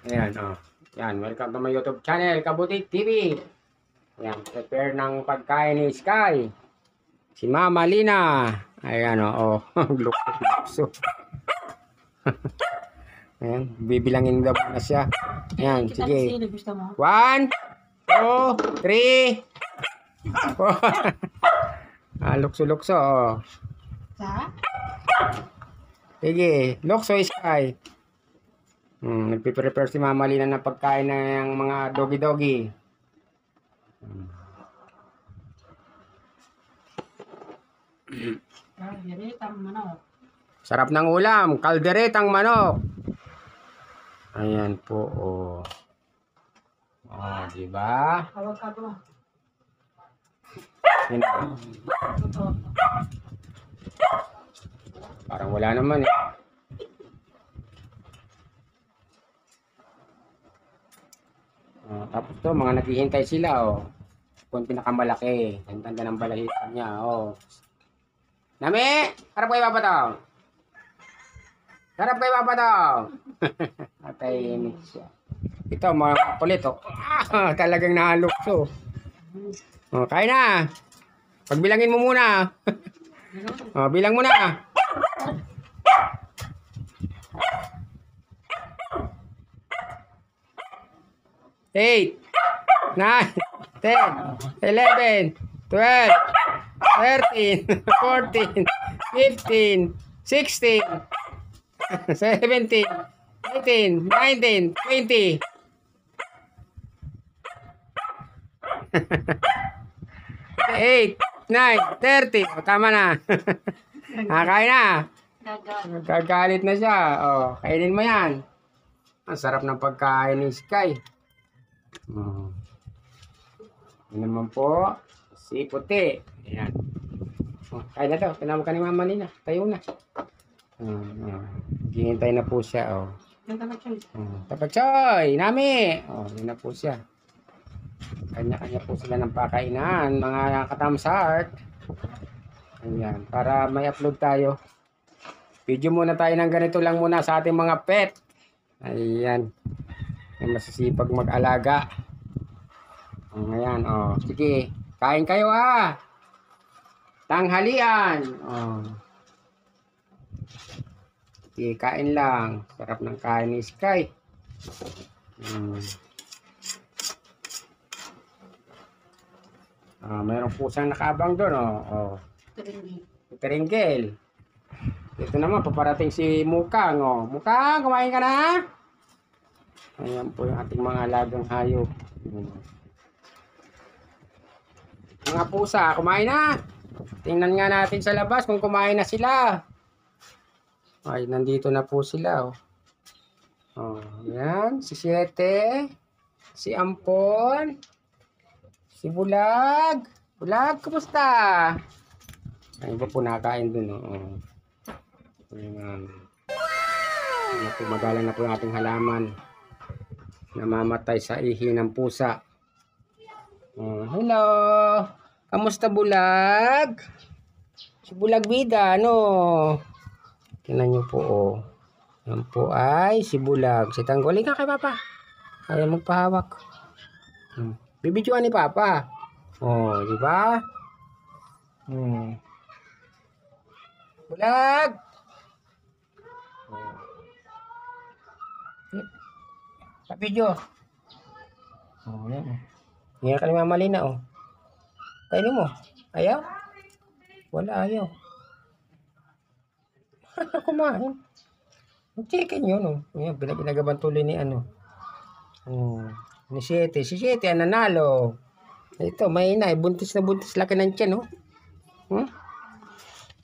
Ayan, oh. Yan, welcome to my YouTube channel, Kabutik TV. Ayan, prepare ng pagkain ni Sky. Si Mama Lina. Ayan, oh. Lukso. Ayan, bibilangin daw na siya. Ayan, sige. 1, 2, 3, 4. Lukso-lukso, oh. Sige, lukso Sky. Nagpiprepare si Mama Lina ng pagkain ng mga doggy-doggy. Kalderetang manok. Sarap ng ulam, kalderetang manok. Ayan po, oh. Oh, di ba? Hawag ka to. Yan. Parang wala naman eh. Tapos to, mga naghihintay sila, oh. Kung pinakamalaki, ang tanda ng balahitan niya, oh. Nami, harap kayo papataw. Harap kayo papataw. Atay siya. Ito, mga kulit, oh. Talagang nahalukso. Oh, kain na. Pagbilangin mo muna. Oh, bilang mo na. 8, 9, 10, 11, 12, 13, 14, 15, 16, 17, 18, 19, 20. 8, 9, 30. O, tama na. Kain na. Gagalit na siya. O, kainin mo yan. Ang sarap ng pagkain ni Sky. Yan naman po. Si Puti. Ayan. Kain na to. Tinawag ka ni Mama Lina. Tayo na. Hihintay na po siya. Tapatsoy. Nami. Yun na po siya. Kanya-kanya po sila ng pakainan, mga katamsart. Ayan, para may upload tayo. Video muna tayo ng ganito lang muna sa ating mga pet. Ayan. May masisipag mag-alaga. Ayan, oh. Sige, kain kayo ah. Tanghalian. Oh. Sige, kain lang. Sarap ng kain ni Sky. Mayroon po siyang nakaabang doon, oh. Teringgel. Ito naman, paparating si Mukang, oh. Mukang, kumain ka na? Ayan po yung ating mga alagang hayop. Mga pusa, kumain na? Tingnan nga natin sa labas kung kumain na sila. Ay, nandito na po sila, oh. Oh, ayan, si Siete, si Ampon, si Bulag. Bulag, kumusta? Ay, iba po nakain dun, oh. Ayan. Magalang na po yung ating halaman. Namamatay sa ihi ng pusa. Oh, hello. Kamusta Bulag? Si Bulag Bida, ano? Tingnan nyo po, oh. Yan po ay si Bulag. Si Tanggol, ka kay Papa. Ayaw magpahawak. Bibidyoan ni Papa. Oh, di ba? Bulag. Sa video. Oh, yan. Ngayon ka ni Mama Lina, oh. Kainin mo. Ayaw? Wala, ayaw. Kumain. Chicken yun, oh. Ayan, pinagaban tuloy ni ano. Ni Siete. Si Siete ang nanalo. Ito, may ina. Buntis na buntis. Laki ng tiyan, oh.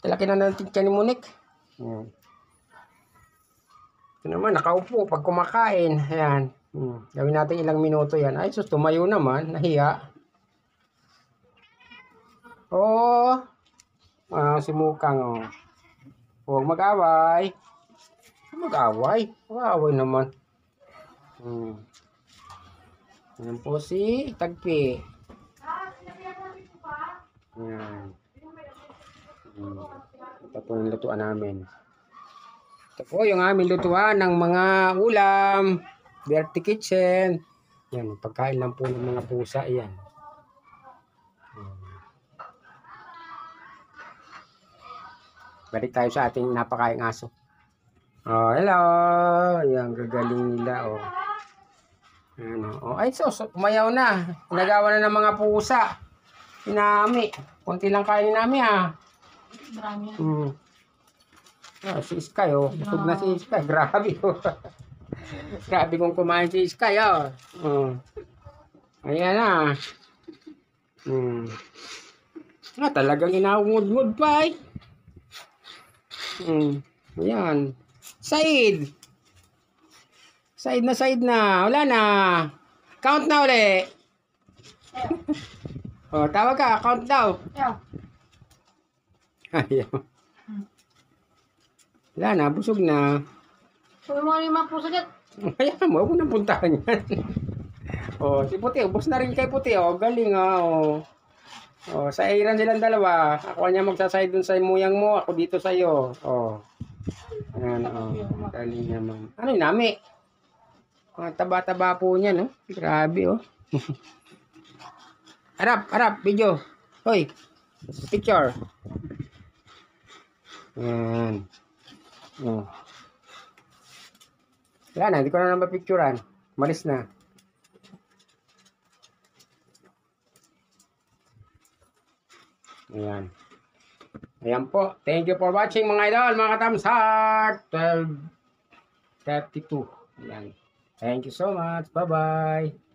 Laki na ng tiyan ni Munik. Ito naman, nakaupo pag kumakain. Ayan. Gawin natin ilang minuto yan. Ay, sus, tumayo naman. Nahiya. Oh. Si Mukang, oh. Huwag mag-away. Mag-away. Mag-away naman. Yan po si Tagpi. Yan. Ito po yung lutuan namin. Ito po yung aming lutuan ng mga ulam. Bertie Kitchen. Yan, pagkain lang po ng mga pusa. Yan. Balik tayo sa ating napakaing aso. Oh, hello. Yan, gagaling nila. Oh. Ano? Oh, ay, umayaw na. Nagawa na ng mga pusa. Inami. Kunti lang kain nami ah. Marami. Si Sky oh. Busog na si Sky. Grabe oh. Grabe kung kumain si Sky oh. Ayan na. Talagang inaungod-ngod pa eh. Ayan. Said. Said na. Wala na. Count na uli. Oh, tawag ka. Count daw. Ayaw. Wala na. Busog na. Sabi mo yung mga puso dyan. Kaya mo. Huwag mo nang puntahan yan. Oh, si Puti. Ubus na rin kay Puti. Oh, galing ah. Oh. Oh, sa Iran silang dalawa. Ako niya magsasay dun sa muyang mo. Ako dito sa iyo. Oh. Ayan, oh. Galing naman. Ano yung nami? Mga taba-taba po niya, no? Grabe, oh. Harap, video. Hoy, picture. Ayan. Oh. Wala na, hindi ko na mapicturean. Malis na. Ayan. Ayan po. Thank you for watching mga idol, mga katamsat. 12:32. Ayan. Thank you so much. Bye-bye.